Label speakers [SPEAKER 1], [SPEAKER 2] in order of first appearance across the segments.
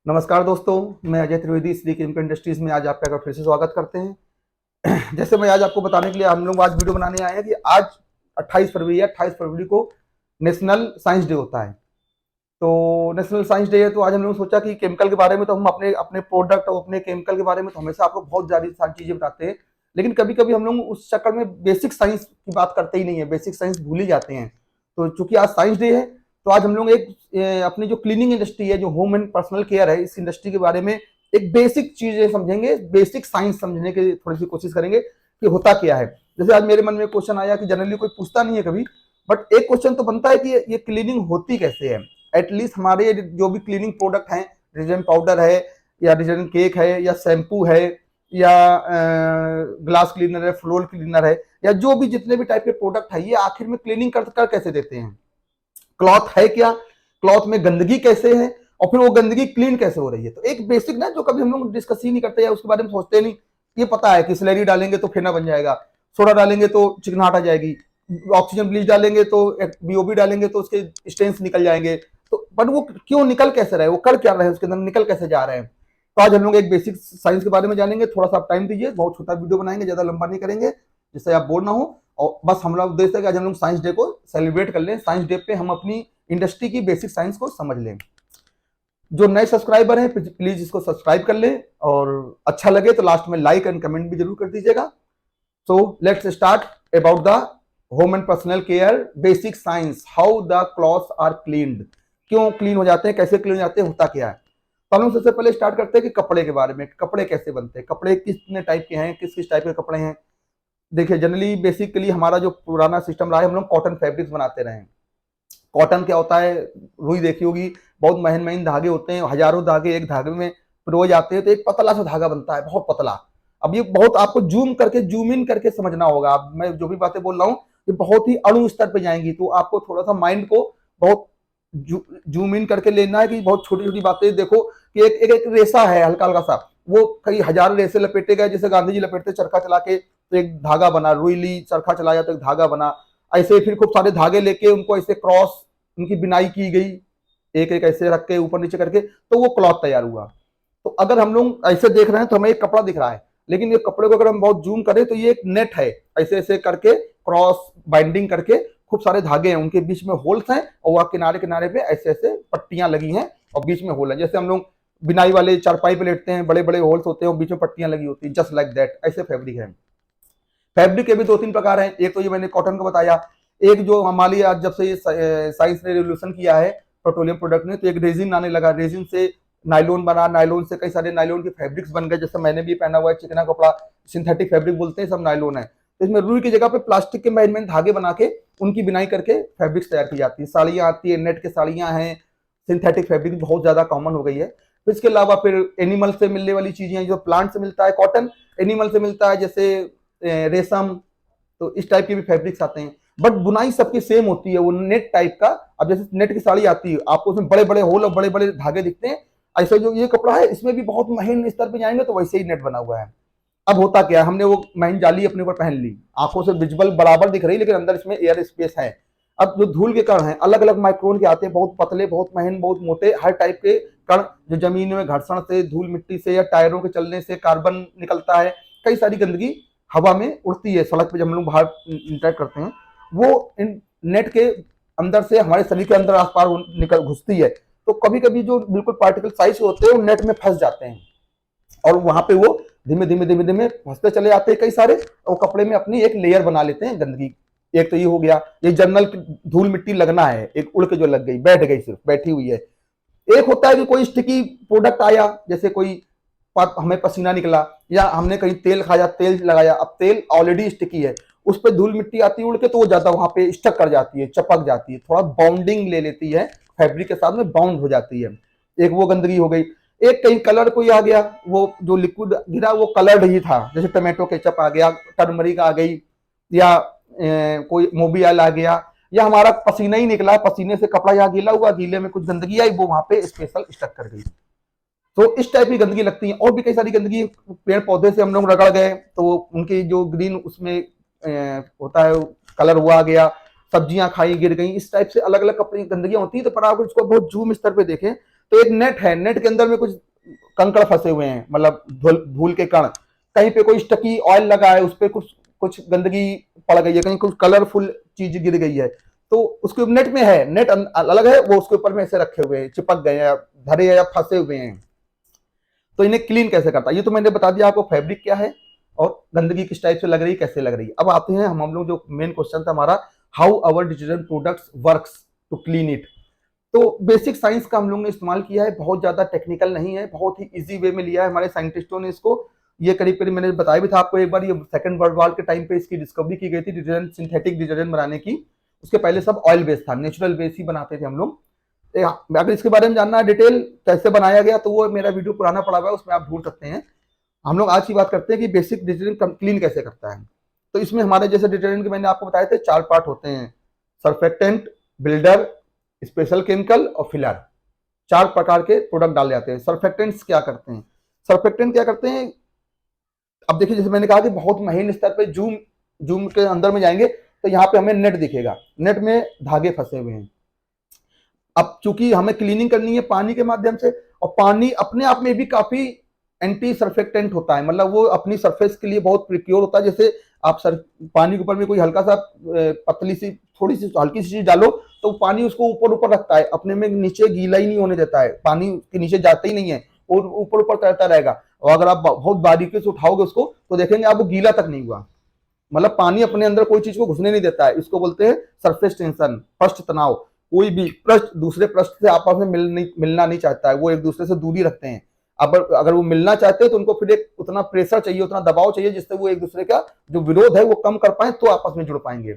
[SPEAKER 1] नमस्कार दोस्तों, मैं अजय त्रिवेदी श्री केमिकल इंडस्ट्रीज में आज आपका फिर से स्वागत करते हैं। जैसे मैं आज आपको बताने के लिए हम लोग आज वीडियो बनाने आए हैं कि आज 28 फरवरी है। 28 फरवरी को नेशनल साइंस डे होता है। तो नेशनल साइंस डे है तो आज हम लोगों ने सोचा कि केमिकल के बारे में तो हम अपने अपने प्रोडक्ट और अपने केमिकल के बारे में तो हमेशा आपको बहुत ज़्यादा सारी चीज़ें बताते हैं, लेकिन कभी कभी हम लोग उस चक्कर में बेसिक साइंस की बात करते ही नहीं है, बेसिक साइंस भूल ही जाते हैं। तो चूंकि आज साइंस डे है तो आज हम लोग एक अपनी जो क्लीनिंग इंडस्ट्री है, जो होम एंड पर्सनल केयर है, इस इंडस्ट्री के बारे में एक बेसिक चीजें समझेंगे, बेसिक साइंस समझने की थोड़ी सी कोशिश करेंगे कि होता क्या है। जैसे आज मेरे मन में क्वेश्चन आया कि जनरली कोई पूछता नहीं है कभी, बट एक क्वेश्चन तो बनता है कि ये क्लीनिंग होती कैसे है। एटलीस्ट हमारे जो भी क्लीनिंग प्रोडक्ट हैं, डिटर्जेंट पाउडर है या डिटर्जेंट केक है या शैम्पू है या ग्लास क्लीनर है, फ्लोर क्लीनर है, या जो भी जितने भी टाइप के प्रोडक्ट है, ये आखिर में क्लीनिंग कर कैसे देते हैं। क्लॉथ है क्या, क्लॉथ में गंदगी कैसे है, और फिर वो गंदगी क्लीन कैसे हो रही है। तो एक बेसिक ना जो कभी हम लोग डिस्कस ही नहीं करते या उसके बारे में सोचते नहीं। ये पता है कि स्लरी डालेंगे तो फेना बन जाएगा, सोडा डालेंगे तो चिकनाहट आ जाएगी, ऑक्सीजन ब्लीच डालेंगे तो बीओबी डालेंगे तो उसके स्टेन्स निकल जाएंगे। तो बट वो क्यों निकल कैसे रहे, वो कर क्या रहे हैं, उसके अंदर निकल कैसे जा रहे हैं। तो आज हम लोग एक बेसिक साइंस के बारे में जानेंगे। थोड़ा सा आप टाइम दीजिए, बहुत छोटा वीडियो बनाएंगे, ज्यादा लंबा नहीं करेंगे, जिससे आप बोर ना हो। और बस हमारा उद्देश्य है कि आज हम लोग साइंस डे को सेलिब्रेट कर लें। साइंस डे पे हम अपनी इंडस्ट्री की बेसिक साइंस को समझ लें। जो नए सब्सक्राइबर हैं प्लीज इसको सब्सक्राइब कर लें, और अच्छा लगे तो लास्ट में लाइक एंड कमेंट भी जरूर कर दीजिएगा। So let's start about the home and personal care basic science, how the clothes are cleaned. क्यों क्लीन हो जाते हैं, कैसे क्लीन हो जाते हैं, होता क्या है। तो हम लोग सबसे पहले स्टार्ट करते हैं कि कपड़े के बारे में। कपड़े कैसे बनते हैं, कपड़े कितने टाइप के हैं, किस किस टाइप के कपड़े हैं। देखिए जनरली बेसिकली हमारा जो पुराना सिस्टम रहा है, हम लोग कॉटन फैब्रिक्स बनाते रहे हैं। कॉटन क्या होता है, रुई देखी होगी, बहुत महीन महीन धागे होते हैं, हजारों धागे एक धागे में पिरोए जाते हैं तो एक पतला सा धागा बनता है, बहुत पतला। अब ये बहुत आपको जूम इन करके समझना होगा। अब मैं जो भी बातें बोल रहा हूँ ये बहुत ही अणु स्तर पे जाएंगी, तो आपको थोड़ा सा माइंड को बहुत जूम इन करके लेना है कि बहुत छोटी छोटी बातें देखो कि एक रेसा है हल्का हल्का सा, वो कई हजार रेसे लपेटे गए, जैसे गांधी जी लपेटते चरखा चला के तो एक धागा बना, रुई ली चरखा चलाया तो एक धागा बना। ऐसे फिर खूब सारे धागे लेके उनको ऐसे क्रॉस उनकी बिनाई की गई, एक एक ऐसे रख के ऊपर नीचे करके, तो वो क्लॉथ तैयार हुआ। तो अगर हम लोग ऐसे देख रहे हैं तो हमें एक कपड़ा दिख रहा है, लेकिन ये कपड़े को अगर हम बहुत जूम करें तो ये एक नेट है, ऐसे ऐसे करके क्रॉस बाइंडिंग करके खूब सारे धागे हैं, उनके बीच में होल्स हैं, और वह किनारे किनारे पे ऐसे ऐसे पट्टियां लगी हैं और बीच में होल है। जैसे हम लोग बिनाई वाले चारपाई पे लेटते हैं, बड़े बड़े होल्स होते हैं और बीच में पट्टियां लगी होती है, जस्ट लाइक दैट, ऐसे फैब्रिक है। फैब्रिक के भी दो तीन प्रकार हैं। एक तो ये मैंने कॉटन को बताया, एक जो हमारी आज जब से साइंस ने रिवोल्यूशन किया है पेट्रोलियम प्रोडक्ट ने, तो एक रेजिन आने लगा, रेजिन से नाइलोन बना, नाइलोन से कई सारे नाइलोन के फैब्रिक्स बन गए। जैसे मैंने भी पहना हुआ है चिकना कपड़ा, सिंथेटिक फैब्रिक बोलते हैं, सब नाइलोन है। तो इसमें रुई की जगह पे प्लास्टिक के महीन धागे बना के उनकी बिनाई करके फैब्रिक्स तैयार की जाती है। साड़ियाँ आती है, नेट की साड़ियाँ हैं, सिंथेटिक फैब्रिक बहुत ज्यादा कॉमन हो गई है। फिर इसके अलावा फिर एनिमल से मिलने वाली चीजें, जो प्लांट से मिलता है कॉटन, एनिमल से मिलता है जैसे रेशम, तो इस टाइप के भी फैब्रिक्स आते हैं। बट बुनाई सबकी सेम होती है, वो नेट टाइप का। अब जैसे नेट की साड़ी आती है, आपको उसमें बड़े बड़े होल और बड़े बड़े धागे दिखते हैं। ऐसा जो ये कपड़ा है इसमें भी बहुत महीन स्तर पे जाएंगे तो वैसे ही नेट बना हुआ है। अब होता क्या है, हमने वो महीन जाली अपने ऊपर पहन ली, आंखों से विजिबल बराबर दिख रही, लेकिन अंदर इसमें एयर स्पेस है। अब जो धूल के कण हैं अलग अलग माइक्रोन के आते हैं, बहुत पतले, बहुत महीन, बहुत मोटे, हर टाइप के कण, जो जमीन में घर्षण से, धूल मिट्टी से या टायरों के चलने से कार्बन निकलता है, कई सारी गंदगी हवा में उड़ती है, सड़क पे जब हम लोग बाहर इंटरेक्ट करते हैं, वो इन नेट के अंदर से हमारे शरीर के अंदर आस पास निकल घुसती है। तो कभी कभी जो बिल्कुल पार्टिकल साइज होते हैं वो नेट में फंस जाते हैं, और वहां पे वो धीमे धीमे धीमे धीमे फंसते चले जाते हैं कई सारे, और कपड़े में अपनी एक लेयर बना लेते हैं गंदगी। एक तो ये हो गया, ये जनरल धूल मिट्टी लगना है, एक उड़ के जो लग गई, बैठ गई, सिर्फ बैठी हुई है। एक होता है कि कोई स्टिकी प्रोडक्ट आया, जैसे कोई हमें पसीना निकला या हमने कहीं तेल खाया, तेल लगाया, अब तेल ऑलरेडी स्टिकी है, उस पर धूल मिट्टी आती है उड़ के, तो वो ज्यादा वहां पे स्टक कर जाती है, चपक जाती है, थोड़ा बाउंडिंग ले लेती है, फैब्रिक के साथ में बाउंड हो जाती है। एक वो गंदगी हो गई। एक कहीं कलर कोई आ गया, वो जो लिक्विड गिरा वो कलर्ड ही था, जैसे टमाटो केचप आ गया, टर्मरिक आ गई, या कोई मोबियल आ गया, या हमारा पसीना ही निकला, पसीने से कपड़ा यहाँ गीला हुआ, गीले में कुछ गंदगी आई, वो वहां पे स्पेशल स्टक कर गई। तो इस टाइप की गंदगी लगती है। और भी कई सारी गंदगी, पेड़ पौधे से हम लोग रगड़ गए तो उनकी जो ग्रीन उसमें होता है कलर हुआ गया, सब्जियां खाई गिर गई, इस टाइप से अलग अलग कपड़े गंदगियां होती है। तो पर आप इसको बहुत जूम स्तर पे देखें तो एक नेट है, नेट के अंदर में कुछ कंकड़ फंसे हुए हैं, मतलब धूल के कण, कहीं पे कोई स्टकी ऑयल लगा है, उस पर कुछ कुछ गंदगी पड़ गई है, कहीं कुछ कलरफुल चीज गिर गई है, तो उसके नेट में है, नेट अलग है, वो उसके ऊपर में ऐसे रखे हुए हैं, चिपक गए हैं, धरे या फंसे हुए हैं। तो इन्हें क्लीन कैसे करता है, ये तो मैंने बता दिया आपको फैब्रिक क्या है और गंदगी किस टाइप से लग रही है, कैसे लग रही है। अब आते हैं हम लोग जो मेन क्वेश्चन था हमारा, how our detergent products works to clean it. तो बेसिक साइंस का हम लोग ने इस्तेमाल किया है, बहुत ज्यादा टेक्निकल नहीं है, बहुत ही इजी वे में लिया है हमारे साइंटिस्टों ने इसको। ये करीब करीब मैंने बताया भी था आपको एक बार, ये सेकंड वर्ल्ड वॉर के टाइम पे इसकी डिस्कवरी की गई थी, डिटर्जेंट, सिंथेटिक डिटर्जेंट बनाने की। उसके पहले सब ऑयल बेस्ड था, नेचुरल बेस ही बनाते थे हम लोग। अगर इसके बारे में जानना है डिटेल कैसे बनाया गया, तो वो मेरा वीडियो पुराना पड़ा हुआ है, उसमें आप ढूंढ सकते हैं। हम लोग आज की बात करते हैं कि बेसिक डिटर्जेंट क्लीन कैसे करता है। तो इसमें हमारे जैसे डिटर्जेंट के मैंने आपको बताए थे 4 पार्ट होते हैं, सर्फेक्टेंट, बिल्डर, स्पेशल केमिकल और फिलर। 4 प्रकार के प्रोडक्ट डाले जाते हैं। सर्फेक्टेंट्स क्या करते हैं, सर्फेक्टेंट क्या करते हैं, अब देखिए जैसे मैंने कहा कि बहुत महीन स्तर पे जूम के अंदर में जाएंगे तो यहाँ पे हमें नेट दिखेगा, नेट में धागे फंसे हुए हैं। अब चूंकि हमें क्लीनिंग करनी है पानी के माध्यम से, और पानी अपने आप में भी काफी एंटी सर्फेक्टेंट होता है, मतलब वो अपनी सरफेस के लिए बहुत प्रिक्योर होता है। जैसे आप पानी के ऊपर में कोई हल्का सा पतली सी थोड़ी सी हल्की सी चीज डालो तो पानी उसको ऊपर ऊपर रखता है, अपने में नीचे गीला ही नहीं होने देता है, पानी के नीचे जाता ही नहीं है, और ऊपर ऊपर तैरता रहेगा। और अगर आप बहुत बारीकी से उठाओगे उसको तो देखेंगे आप वो गीला तक नहीं हुआ, मतलब पानी अपने अंदर कोई चीज को घुसने नहीं देता है। इसको बोलते हैं सरफेस टेंशन, पृष्ठ तनाव। कोई भी पृष्ठ दूसरे पृष्ठ से आपस में मिलना नहीं चाहता है, वो एक दूसरे से दूरी रखते हैं। अब अगर वो मिलना चाहते हैं तो उनको फिर एक उतना प्रेशर चाहिए, उतना दबाव चाहिए जिससे वो एक दूसरे का जो विरोध है वो कम कर पाए, तो आपस में जुड़ पाएंगे।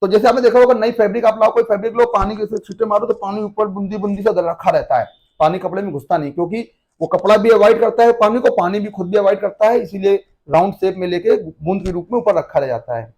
[SPEAKER 1] तो जैसे आपने देखा होगा, नई फैब्रिक आप लाओ, कोई फैब्रिक लो, पानी के छींटे मारो तो पानी ऊपर बूंदी बूंदी से रखा रहता है, पानी कपड़े में घुसता नहीं, क्योंकि वो कपड़ा भी अवॉइड करता है पानी को, पानी भी खुद भी अवॉइड करता है, इसीलिए राउंड शेप में लेके बूंद के रूप में ऊपर रखा रह जाता है।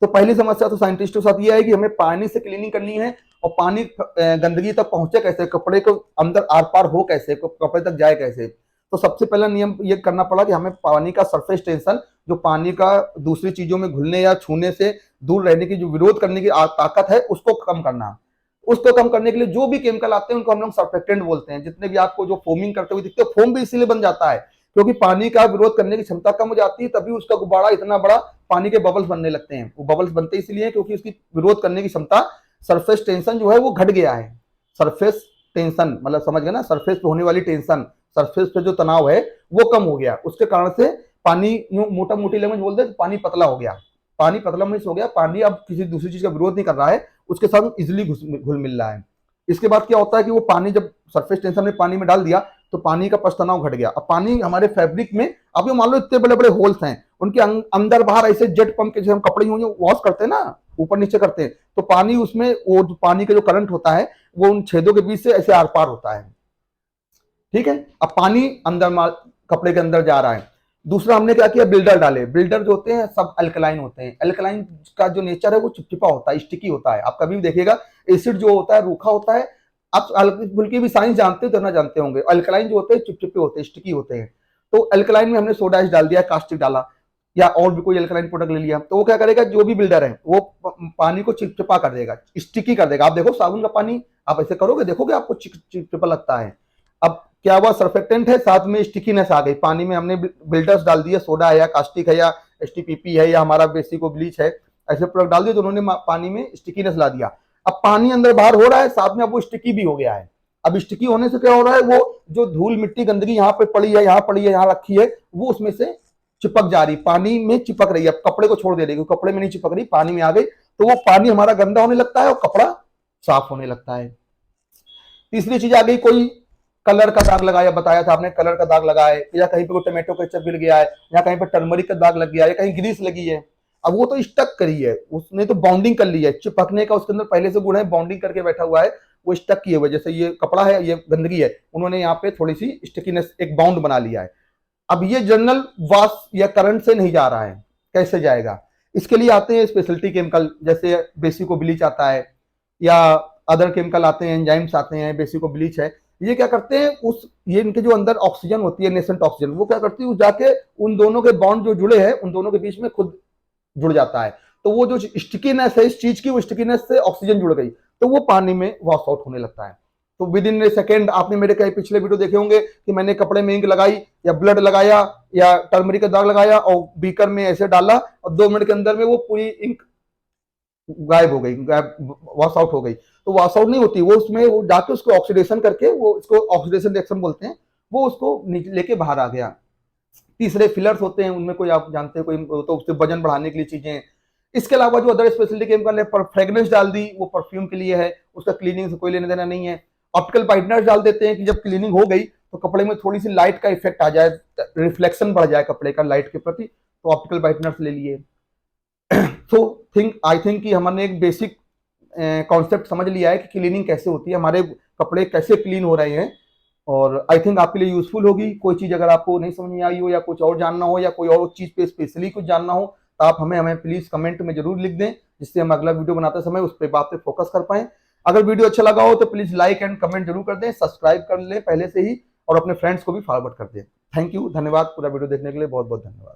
[SPEAKER 1] तो पहली समस्या तो साइंटिस्टों के साथ ये है कि हमें पानी से क्लीनिंग करनी है, और पानी गंदगी तक पहुंचे कैसे, कपड़े को अंदर आर पार हो कैसे, कपड़े तक जाए कैसे। तो सबसे पहला नियम ये करना पड़ा कि हमें पानी का सरफेस टेंशन, जो पानी का दूसरी चीजों में घुलने या छूने से दूर रहने की जो विरोध करने की ताकत है, उसको कम करना। उसको कम करने के लिए जो भी केमिकल आते हैं उनको हम लोग सर्फेक्टेंट बोलते हैं। जितने भी आपको जो फोमिंग करते हुए दिखते हैं, फोम भी इसीलिए बन जाता है क्योंकि पानी का विरोध करने की क्षमता कम हो जाती है, तभी उसका गुब्बारा इतना बड़ा पानी के बबल्स बनने लगते हैं। वो बबल्स बनते इसलिए क्योंकि उसकी विरोध करने की क्षमता, सरफेस टेंशन जो है वो घट गया है। सरफेस टेंशन मतलब समझ गए ना, सरफेस पे होने वाली टेंशन, सरफेस पे जो तनाव है वो कम हो गया, उसके कारण से पानी यूं मोटा मोटी लैंग्वेज बोलते हैं, पानी पतला हो गया। पानी पतला मीन्स हो गया पानी अब किसी दूसरी चीज का विरोध नहीं कर रहा है, उसके साथ इजिली घुल मिल रहा है। इसके बाद क्या होता है कि वो पानी जब सरफेस टेंशन में पानी में डाल दिया तो पानी का पृष्ठ तनाव घट गया। अब पानी हमारे फैब्रिक में, अब ये मान लो इतने बड़े बड़े होल्स हैं, उनके अंदर बाहर ऐसे जेट पंप के जैसे हम कपड़े वॉश करते हैं ना, ऊपर नीचे करते हैं, तो पानी उसमें वो पानी का जो करंट होता है वो उन छेदों के बीच से ऐसे आर पार होता है। ठीक है, अब पानी अंदर कपड़े के अंदर जा रहा है। दूसरा हमने क्या किया, बिल्डर डाले। बिल्डर जो होते हैं सब अल्कलाइन होते हैं। अल्कलाइन का जो नेचर है वो चिपचिपा होता है, स्टिकी होता है। आप कभी भी देखिएगा एसिड जो होता है रूखा होता है, आप हल्की भी साइंस जानते हो तो ना जानते होंगे। अल्कलाइन जो होते हैं चिपचिपे होते हैं, स्टिकी होते हैं। तो अल्कलाइन में हमने सोडा ऐश डाल दिया, कास्टिक डाला, या और भी कोई अल्कलाइन प्रोडक्ट ले लिया, तो वो क्या करेगा, जो भी बिल्डर है वो पानी को चिपचिपा कर देगा, स्टिकी कर देगा। आप देखो साबुन का पानी आप ऐसे करोगे, देखोगे आपको चिपचिपा लगता है। अब क्या हुआ, सर्फेक्टेंट है, साथ में स्टिकीनेस आ गई। पानी में हमने बिल्डर्स डाल दिए, सोडा है या कास्टिक है या एचटीपीपी है या हमारा बेसिको ब्लीच है, ऐसे प्रोडक्ट डाल दिए तो उन्होंने पानी में स्टिकीनेस ला दिया। अब पानी अंदर बाहर हो रहा है, साथ में अब वो स्टिकी भी हो गया है। अब स्टिकी होने से क्या हो रहा है, वो जो धूल मिट्टी गंदगी यहाँ पे पड़ी है, यहाँ पड़ी है, यहाँ रखी है, वो उसमें से चिपक जा रही, पानी में चिपक रही है। अब कपड़े को छोड़ दे रही है, कपड़े में नहीं चिपक रही, पानी में आ गई, तो वो पानी हमारा गंदा होने लगता है और कपड़ा साफ होने लगता है। तीसरी चीज आ गई, कोई कलर का दाग लगाया, बताया था आपने, कलर का दाग लगाया है, या कहीं पे कोई टमाटो केचप गिर गया है, या कहीं पे टर्मरिक का दाग लग गया है, कहीं ग्रीस लगी है। अब वो तो स्टक करी है, उसने तो बाउंडिंग कर ली है, चिपकने का उसके अंदर पहले से गुण है, बाउंडिंग करके बैठा हुआ है, वो स्टक किए हुए। जैसे ये कपड़ा है, ये गंदगी है, उन्होंने यहाँ पे थोड़ी सी स्टिकीनेस, एक बाउंड बना लिया है। अब ये जनरल वॉश या करंट से नहीं जा रहा है, कैसे जाएगा, इसके लिए आते हैं स्पेशलिटी केमिकल, जैसे बेसिको ब्लीच आता है या अदर केमिकल आते हैं, एंजाइम्स आते हैं, बेसिको ब्लीच है। ये क्या करते हैं, ये इनके जो अंदर ऑक्सीजन होती है, नेसेंट ऑक्सीजन, वो क्या करती है, जाके उन दोनों के बॉन्ड जो जुड़े हैं उन दोनों के बीच में खुद जुड़ जाता है। तो वो जो स्टिकीनेस है इस चीज की, वो स्टिकीनेस से ऑक्सीजन जुड़ गई, तो वो पानी में वॉश आउट होने लगता है। तो विद इन ए सेकेंड, आपने मेरे कई पिछले वीडियो देखे होंगे कि मैंने कपड़े में इंक लगाई या ब्लड लगाया या टर्मरिक का दाग लगाया और बीकर में ऐसे डाला और 2 मिनट के अंदर में वो पूरी इंक गायब हो गई, वॉश आउट हो गई। तो वॉश आउट नहीं होती, वो उसमें वो जाके उसको ऑक्सीडेशन करके, वो इसको ऑक्सीडेशन रिएक्शन बोलते हैं, वो उसको लेके बाहर आ गया। तीसरे फिलर्स होते हैं, उनमें कोई आप जानते हैं, कोई तो उससे वजन बढ़ाने के लिए चीजें। इसके अलावा जो अदर स्पेशलिटी केमिकल है, फ्रेग्रेंस डाल दी, वो परफ्यूम के लिए है, उसका क्लीनिंग से कोई लेना देना नहीं है। ऑप्टिकल ब्राइटनर डाल देते हैं कि जब क्लीनिंग हो गई तो कपड़े में थोड़ी सी लाइट का इफेक्ट आ जाए, रिफ्लेक्शन बढ़ जाए कपड़े का लाइट के प्रति, तो ऑप्टिकल ब्राइटनर ले लिए। सो आई थिंक कि हमने एक बेसिक कॉन्सेप्ट समझ लिया है कि क्लीनिंग कैसे होती है, हमारे कपड़े कैसे क्लीन हो रहे हैं, और आई थिंक आपके लिए यूजफुल होगी। कोई चीज अगर आपको नहीं समझ में आई हो या कुछ और जानना हो या कोई और चीज पे स्पेशली कुछ जानना हो तो आप हमें प्लीज कमेंट में जरूर लिख दें, जिससे हम अगला वीडियो बनाते समय उस पर बात पे फोकस कर पाए। अगर वीडियो अच्छा लगा हो तो प्लीज लाइक एंड कमेंट जरूर कर दें, सब्सक्राइब कर लें पहले से ही और अपने फ्रेंड्स को भी फॉरवर्ड कर दें। थैंक यू, धन्यवाद। पूरा वीडियो देखने के लिए बहुत बहुत धन्यवाद।